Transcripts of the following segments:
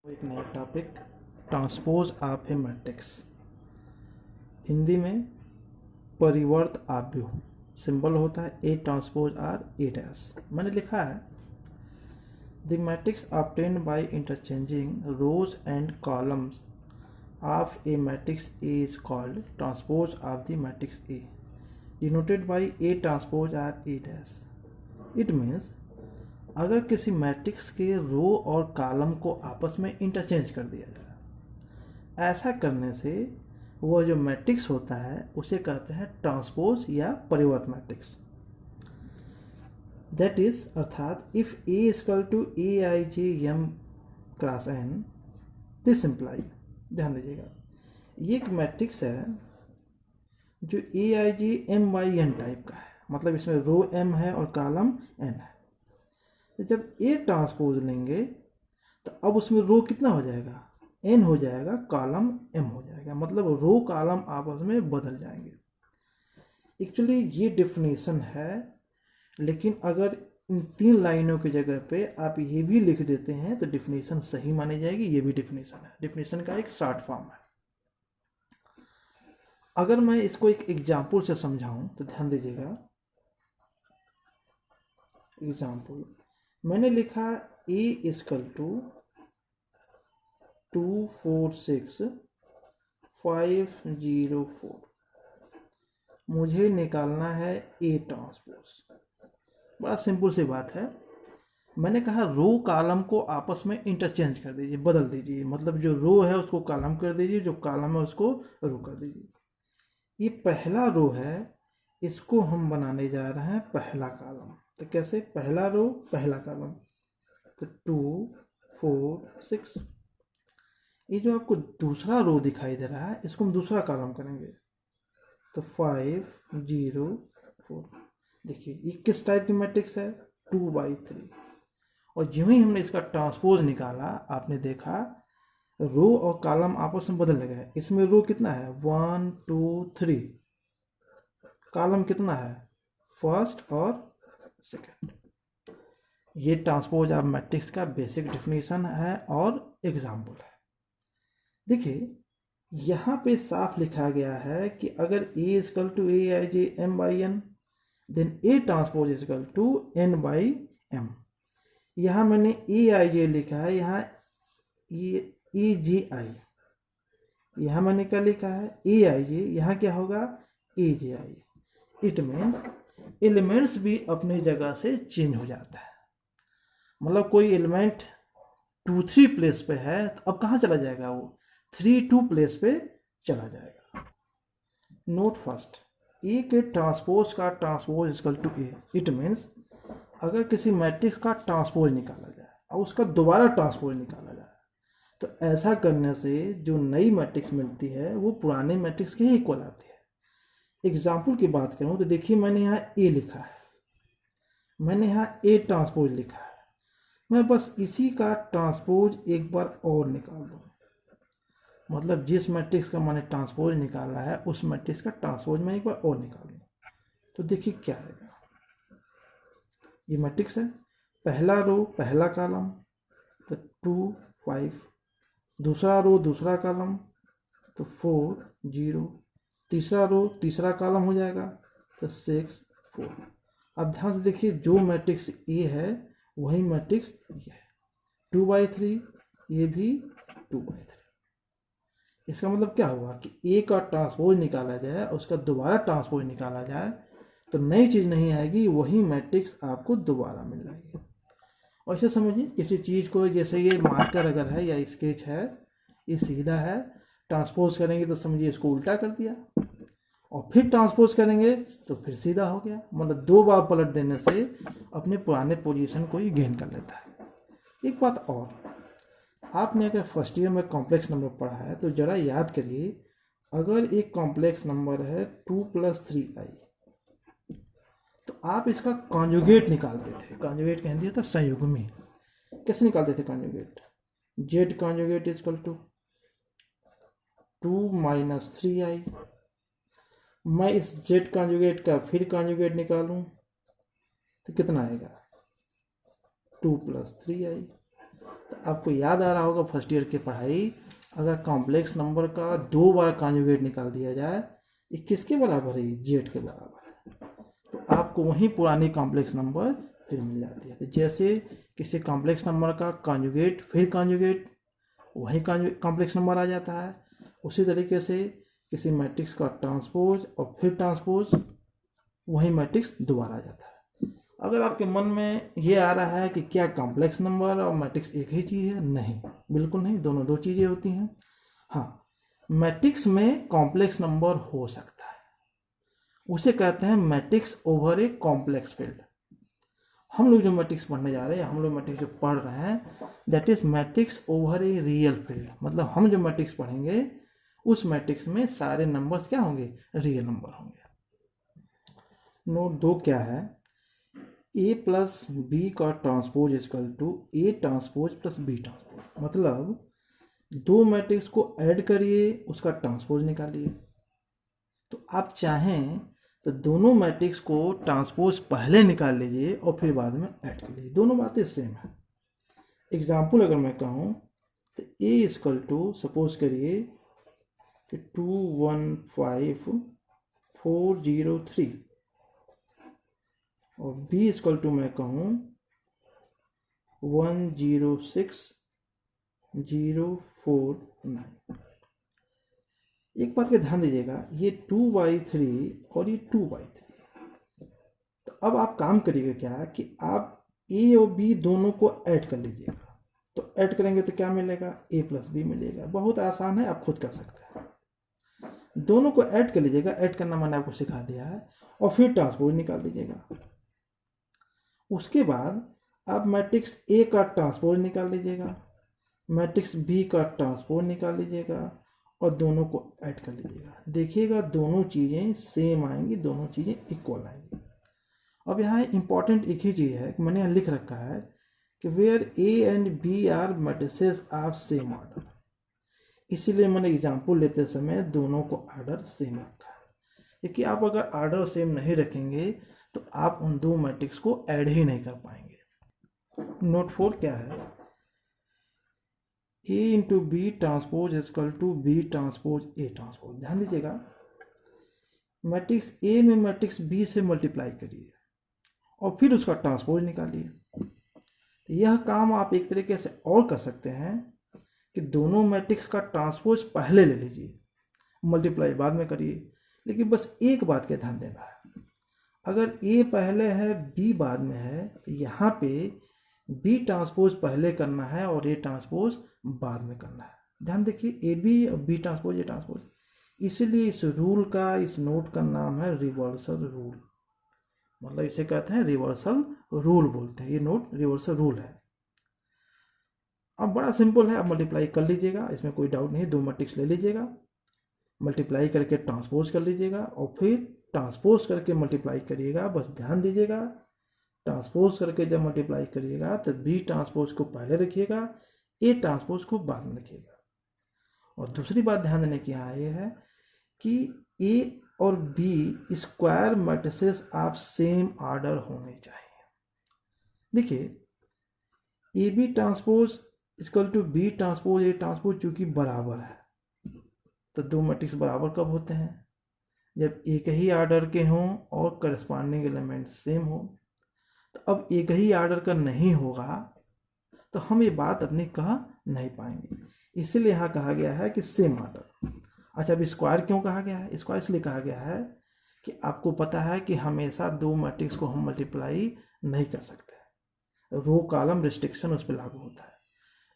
एक नया topic, transpose of a matrix. Hindi में परिवर्त आव्यूह सिंबल होता है A transpose or A dash. मैंने लिखा है the matrix obtained by interchanging rows and columns of a matrix A is called transpose of the matrix A denoted by A transpose or A dash. It means अगर किसी matrix के रो और column को आपस में इंटरचेंज कर दिया जाए, ऐसा करने से वह जो मैट्रिक्स होता है उसे कहते हैं ट्रांसपोज या परिवर्त मैट्रिक्स। दैट इज अर्थात if A equal to A I J M cross N, this imply, ध्यान दीजिएगा, ये एक मैट्रिक्स है जो A I J M by N type का है, मतलब इसमें रो एम है और कॉलम एन है। जब ए ट्रांसपोज लेंगे तो अब उसमें रो कितना हो जाएगा, एन हो जाएगा, कॉलम एम हो जाएगा, मतलब रो कॉलम आपस में बदल जाएंगे। एक्चुअली ये डिफिनेशन है, लेकिन अगर इन 3 लाइनों की जगह पे आप ये भी लिख देते हैं तो डिफिनेशन सही मानी जाएगी। ये भी डिफिनेशन है, डिफिनेशन का एक शॉर्ट फॉर्म है। अगर मैं इसको एक एग्जाम्पल से समझाऊं तो ध्यान दीजिएगा। एग्जाम्पल मैंने लिखा ए इक्वल टू 246,504। मुझे निकालना है ए ट्रांसपोज। बड़ा सिंपल सी बात है। मैंने कहा रो कॉलम को आपस में इंटरचेंज कर दीजिए, बदल दीजिए, मतलब जो रो है उसको कॉलम कर दीजिए, जो कॉलम है उसको रो कर दीजिए। ये पहला रो है, इसको हम बनाने जा रहे हैं पहला कॉलम। तो कैसे, पहला रो पहला कॉलम, तो 2 4 6। ये जो आपको दूसरा रो दिखाई दे रहा है इसको हम दूसरा कॉलम करेंगे, तो 5 0 4। देखिए ये किस टाइप की मैट्रिक्स है, 2/3। और जो ही हमने इसका ट्रांसपोज निकाला, आपने देखा रो और कॉलम आपस में बदल गए। इसमें रो कितना है, 1 2 3, कॉलम कितना है, फर्स्ट और सेकंड। ये ट्रांसपोज ऑफ मैट्रिक्स का बेसिक डेफिनेशन है और एग्जाम्पल है। देखिए यहाँ पे साफ लिखा गया है कि अगर A equal to A I J M by N, then A transpose equal to N by M. यहाँ मैंने ए आई जे लिखा है, यहाँ ए जे आई, यहाँ मैंने क्या लिखा है, ए आई जे, यहाँ क्या होगा, ए जे आई। इट मीन्स एलिमेंट्स भी अपनी जगह से चेंज हो जाता है। मतलब कोई एलिमेंट 2 3 प्लेस पे है तो अब कहाँ चला जाएगा, वो 3 2 प्लेस पे चला जाएगा। नोट फर्स्ट, ए के ट्रांसपोज का transpose equal to A. It means अगर किसी मैट्रिक्स का ट्रांसपोज निकाला जाए और उसका दोबारा ट्रांसपोज निकाला जाए, तो ऐसा करने से जो नई मैट्रिक्स मिलती है वो पुराने मैट्रिक्स के ही इक्वल आती है। एग्जाम्पल की बात करूँ तो देखिए मैंने यहाँ ए लिखा है, मैंने यहाँ ए ट्रांसपोज लिखा है। मैं बस इसी का ट्रांसपोज एक बार और निकाल दूँ, मतलब जिस मैट्रिक्स का मैंने ट्रांसपोज निकाला है उस मैट्रिक्स का ट्रांसपोज मैं एक बार और निकाल दूँ, तो देखिए क्या आएगा। ये मैट्रिक्स है, पहला रो पहला कॉलम, तो 2 5, दूसरा रो दूसरा कॉलम, तो 4 0, तीसरा रो तीसरा कॉलम हो जाएगा, तो 6 4। अब ध्यान से देखिए, जो मैट्रिक्स ए है वही मैट्रिक्स ये है, 2/3, ये भी 2/3। इसका मतलब क्या हुआ कि ए का ट्रांसपोज निकाला जाए, उसका दोबारा ट्रांसपोज निकाला जाए तो नई चीज़ नहीं आएगी, वही मैट्रिक्स आपको दोबारा मिल जाएगी। और इसे समझिए, किसी चीज़ को, जैसे ये मार्कर अगर है या स्केच है, ये सीधा है, ट्रांसपोज करेंगे तो समझिए इसको उल्टा कर दिया, और फिर ट्रांसपोज करेंगे तो फिर सीधा हो गया। मतलब 2 बार पलट देने से अपने पुराने पोजीशन को ही गेन कर लेता है। एक बात और, आपने अगर फर्स्ट ईयर में कॉम्प्लेक्स नंबर पढ़ा है तो ज़रा याद करिए, अगर एक कॉम्प्लेक्स नंबर है 2 + 3i, तो आप इसका कॉन्जुगेट निकालते थे। कॉन्जुगेट कह दिया था संयुग्मी। कैसे निकालते थे conjugate, Z conjugate equal to 2 - 3i। मैं इस जेड कॉन्जुगेट का फिर कॉन्जुगेट निकालूं तो कितना आएगा, 2 + 3i। तो आपको याद आ रहा होगा फर्स्ट ईयर की पढ़ाई, अगर कॉम्प्लेक्स नंबर का 2 बार कॉन्जुगेट निकाल दिया जाए, ये किसके बराबर है? जेड के बराबर है। तो आपको वही पुरानी कॉम्प्लेक्स नंबर फिर मिल जाती है। तो जैसे किसी कॉम्प्लेक्स नंबर का कॉन्जुगेट फिर कॉन्जुगेट, वही कॉम्प्लेक्स नंबर आ जाता है। उसी तरीके से किसी मैट्रिक्स का ट्रांसपोज और फिर ट्रांसपोज, वही मैट्रिक्स दोबारा आ जाता है। अगर आपके मन में ये आ रहा है कि क्या कॉम्प्लेक्स नंबर और मैट्रिक्स एक ही चीज़ है, नहीं, बिल्कुल नहीं, दोनों दो चीज़ें होती हैं। हाँ, मैट्रिक्स में कॉम्प्लेक्स नंबर हो सकता है, उसे कहते हैं matrix over a complex field. हम लोग जो मैट्रिक्स पढ़ने जा रहे हैं, हम लोग मैट्रिक्स जो पढ़ रहे हैं, that is matrix over a real field. मतलब हम जो मैट्रिक्स पढ़ेंगे उस मैट्रिक्स में सारे नंबर्स क्या होंगे? रियल नंबर होंगे। नोट 2 क्या है? ए प्लस बी का transpose equal to A transpose plus B transpose. मतलब दो मैट्रिक्स को ऐड करिए, उसका ट्रांसपोज निकालिए। तो आप चाहें तो दोनों मैट्रिक्स को ट्रांसपोज पहले निकाल लीजिए और फिर बाद में ऐड कर लीजिए, दोनों बातें सेम है। एग्जाम्पल अगर मैं कहूँ तो ए इक्वल टू, सपोज करिए कि 215403 और बी इक्वल टू मैं कहूँ 106049। एक बात का ध्यान दीजिएगा, ये 2/3 और ये 2/3। तो अब आप काम करिएगा क्या कि आप ए और बी दोनों को ऐड कर लीजिएगा। तो ऐड करेंगे तो क्या मिलेगा? ए प्लस बी मिलेगा। बहुत आसान है, आप खुद कर सकते हैं। दोनों को ऐड कर लीजिएगा, ऐड करना मैंने आपको सिखा दिया है, और फिर ट्रांसपोज निकाल लीजिएगा। उसके बाद आप मैट्रिक्स ए का ट्रांसपोज निकाल लीजिएगा, मैट्रिक्स बी का ट्रांसपोज निकाल लीजिएगा और दोनों को ऐड कर लीजिएगा। देखिएगा दोनों चीज़ें सेम आएंगी, दोनों चीज़ें इक्वल आएंगी। अब यहाँ इंपॉर्टेंट एक ही चीज़ है कि मैंने यहाँ लिख रखा है कि where A and B are matrices of same order. इसीलिए मैंने एग्जाम्पल लेते समय दोनों को ऑर्डर सेम रखा है, क्योंकि आप अगर ऑर्डर सेम नहीं रखेंगे तो आप उन दो मैट्रिक्स को ऐड ही नहीं कर पाएंगे। नोट 4 क्या है? A into B transpose equal to B transpose A transpose. ध्यान दीजिएगा, मैट्रिक्स ए में मैट्रिक्स बी से मल्टीप्लाई करिए और फिर उसका ट्रांसपोज निकालिए। यह काम आप एक तरीके से और कर सकते हैं कि दोनों मैट्रिक्स का ट्रांसपोज पहले ले लीजिए, मल्टीप्लाई बाद में करिए। लेकिन बस एक बात का ध्यान देना है, अगर ए पहले है बी बाद में है, तो यहाँ पे बी ट्रांसपोज पहले करना है और ए ट्रांसपोज बाद में करना है। ध्यान देखिए, ए बी और बी ट्रांसपोज ए ट्रांसपोज। इसीलिए इस रूल का, इस नोट का नाम है रिवर्सल रूल। मतलब इसे कहते हैं रिवर्सल रूल बोलते हैं। ये नोट रिवर्सल रूल है। अब बड़ा सिंपल है, आप मल्टीप्लाई कर लीजिएगा, इसमें कोई डाउट नहीं। दो मैट्रिक्स ले लीजिएगा, मल्टीप्लाई करके ट्रांसपोज कर लीजिएगा और फिर ट्रांसपोज करके मल्टीप्लाई करिएगा। बस ध्यान दीजिएगा, ट्रांसपोज करके जब मल्टीप्लाई करिएगा तो बी ट्रांसपोज को पहले रखिएगा, ए ट्रांसपोज को बाद में रखिएगा। और दूसरी बात ध्यान देने की यहाँ ये है कि ए और बी स्क्वायर मैट्रिसेस आप सेम ऑर्डर होने चाहिए। देखिए, A B transpose equal to B transpose A transpose चूंकि बराबर है, तो दो मैट्रिक्स बराबर कब होते हैं? जब एक ही ऑर्डर के हों और करस्पॉन्डिंग एलिमेंट सेम हो। तो अब एक ही ऑर्डर का नहीं होगा तो हम ये बात अपनी कह नहीं पाएंगे, इसीलिए यहाँ कहा गया है कि सेम ऑर्डर। अच्छा, अब स्क्वायर क्यों कहा गया है? स्क्वायर इसलिए कहा गया है कि आपको पता है कि हमेशा दो मैट्रिक्स को हम मल्टीप्लाई नहीं कर सकते, रो कॉलम रिस्ट्रिक्शन उस पर लागू होता है।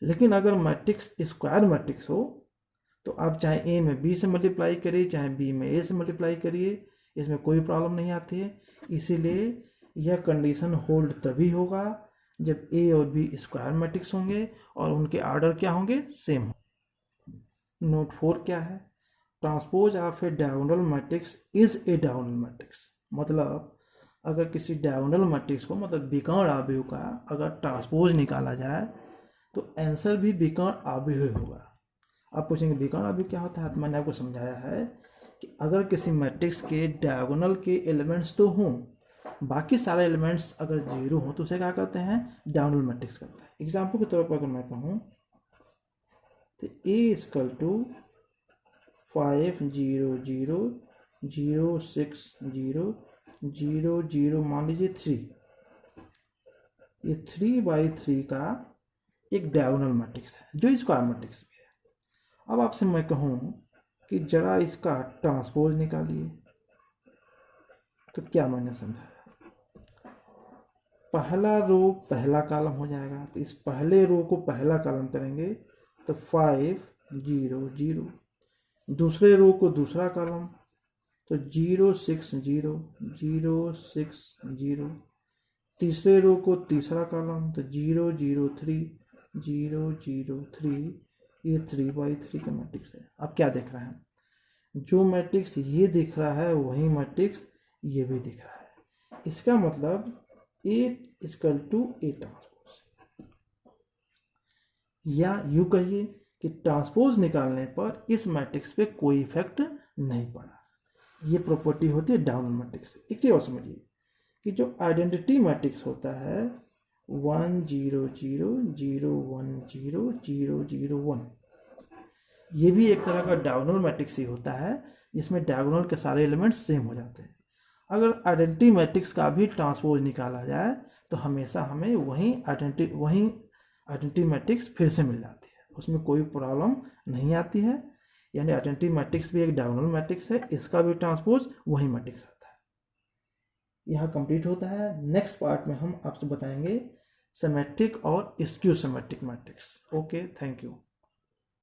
लेकिन अगर मैट्रिक्स स्क्वायर मैट्रिक्स हो तो आप चाहे ए में बी से मल्टीप्लाई करिए, चाहे बी में ए से मल्टीप्लाई करिए, इसमें कोई प्रॉब्लम नहीं आती है। इसीलिए यह कंडीशन होल्ड तभी होगा जब ए और बी स्क्वायर मैट्रिक्स होंगे और उनके ऑर्डर क्या होंगे? सेम। नोट 4 क्या है? Transpose of A diagonal matrix is a diagonal matrix. मतलब अगर किसी डायगोनल मैट्रिक्स को, मतलब विकर्ण आव्यूह का अगर ट्रांसपोज निकाला जाए तो आंसर भी विकर्ण आव्यूह होगा। आप पूछेंगे विकर्ण आव्यूह क्या होता है? तो मैंने आपको समझाया है कि अगर किसी मैट्रिक्स के डायगोनल के एलिमेंट्स तो हों बाकी सारे एलिमेंट्स अगर जीरो हो तो उसे क्या कहते हैं, डायगोनल मैट्रिक्स कहते हैं। एग्जाम्पल के तौर पर अगर मैं कहूँ तो A इक्वल टू 5 0 0 0 6 0 0 0 मान लीजिए 3, ये 3/3 का एक डायगोनल मैट्रिक्स है जो स्क्वायर मैट्रिक्स भी है। अब आपसे मैं कहूँ कि जरा इसका ट्रांसपोज निकालिए, तो क्या मैंने समझाया, पहला रो पहला कॉलम हो जाएगा, तो इस पहले रो को पहला कॉलम करेंगे तो 5 0 0, दूसरे रो को दूसरा कॉलम तो 0 6 0 0 6 0, तीसरे रो को तीसरा कॉलम तो 0 0 3 0 0 3, ये 3/3 का मैट्रिक्स है। अब क्या देख रहे हैं, जो मैट्रिक्स ये दिख रहा है वही मैट्रिक्स ये भी दिख रहा है। इसका मतलब A equal to A transpose, या यूं कहिए कि ट्रांसपोज निकालने पर इस मैट्रिक्स पे कोई इफेक्ट नहीं पड़ा। ये प्रॉपर्टी होती है डायगोनल मैट्रिक्स। एक चीज और समझिए कि जो आइडेंटिटी मैट्रिक्स होता है 1 0 0 0 1 0 0 0 1, ये भी एक तरह का डायगोनल मैट्रिक्स ही होता है जिसमें डायगोनल के सारे एलिमेंट्स सेम हो जाते हैं। अगर आइडेंटिटी मैट्रिक्स का भी ट्रांसपोज निकाला जाए तो हमेशा हमें वही आइडेंटिटी मैट्रिक्स फिर से मिल जाती है, उसमें कोई प्रॉब्लम नहीं आती है। यानी आइडेंटिटी मैट्रिक्स भी एक डायगोनल मैट्रिक्स है, इसका भी ट्रांसपोज वही मैट्रिक्स आता है। यहाँ कंप्लीट होता है। नेक्स्ट पार्ट में हम आपसे बताएंगे सिमेट्रिक और skew symmetric matrix. Okay, thank you.